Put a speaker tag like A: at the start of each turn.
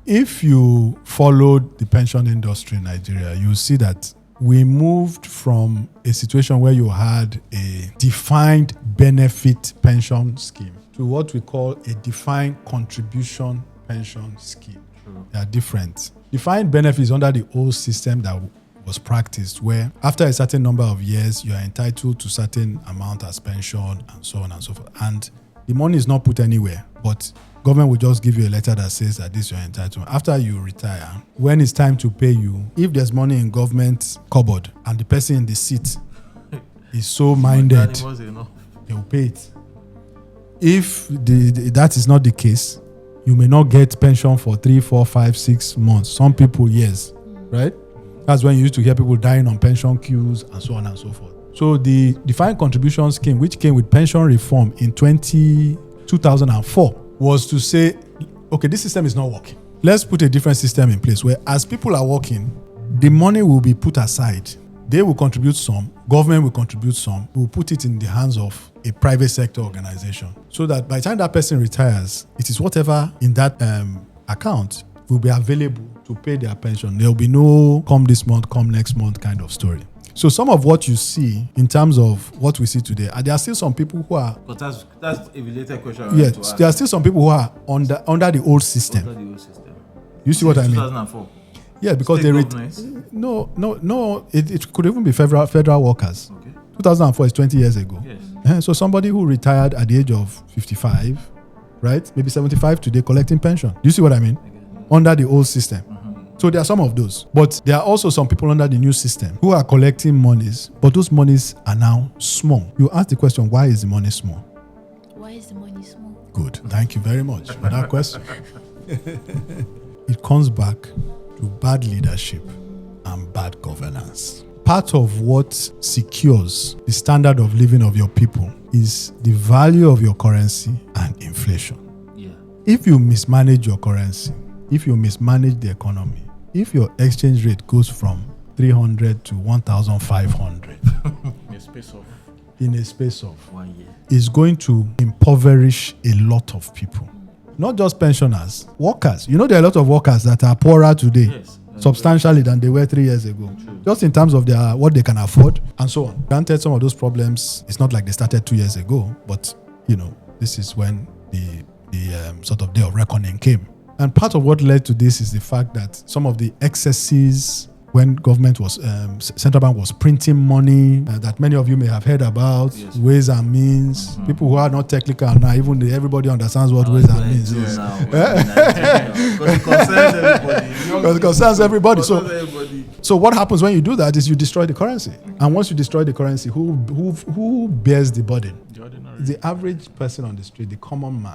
A: If you followed the pension industry in Nigeria, you'll see that we moved from a situation where you had a defined benefit pension scheme to what we call a defined contribution pension scheme. They are different. Defined benefits under the old system that was practiced, where after a certain number of years, you are entitled to certain amount as pension and so on and so forth. And the money is not put anywhere, but government will just give you a letter that says that this is your entitlement. After you retire, when it's time to pay you, if there's money in government cupboard and the person in the seat is so minded, they will pay it. If that is not the case, you may not get pension for 3, 4, 5, 6 months. Some people, years, right? That's when you used to hear people dying on pension queues and so on and so forth. So the defined contribution scheme, which came with pension reform in 2004, was to say, okay, this system is not working. Let's put a different system in place where as people are working, the money will be put aside. They will contribute some, government will contribute some, we'll put it in the hands of a private sector organization. So that by the time that person retires, it is whatever in that account will be available to pay their pension. There will be no come this month, come next month kind of story. So some of what you see in terms of what we see today, there are still some people who are...
B: But that's a related question.
A: Yes, there are still some people who are under the old system.
B: Under the old system.
A: You see what I mean?
B: 2004.
A: Yeah, because it could even be federal workers. Okay. 2004 is 20 years ago. Yes. So somebody who retired at the age of 55, right? Maybe 75 today collecting pension. Do you see what I mean? Under the old system. So there are some of those. But there are also some people under the new system who are collecting monies, but those monies are now small. You ask the question, why is the money small?
C: Why is the money small?
A: Good. Thank you very much for that question. It comes back to bad leadership and bad governance. Part of what secures the standard of living of your people is the value of your currency and inflation. Yeah. If you mismanage your currency, if you mismanage the economy, if your exchange rate goes from 300 to 1,500 in a space of
B: 1 year,
A: it's going to impoverish a lot of people. Not just pensioners, workers. You know, there are a lot of workers that are poorer today, substantially than they were 3 years ago. True. Just in terms of what they can afford and so on. Granted, some of those problems, it's not like they started 2 years ago, but this is when the sort of day of reckoning came. And part of what led to this is the fact that some of the excesses when government was, central bank was printing money that many of you may have heard about, ways and means. Mm-hmm. People who are not technical now, even everybody understands what ways and means is.
B: Because it concerns everybody.
A: Because it concerns everybody. So what happens when you do that is you destroy the currency. And once you destroy the currency, who bears the burden? The average person on the street, the common man.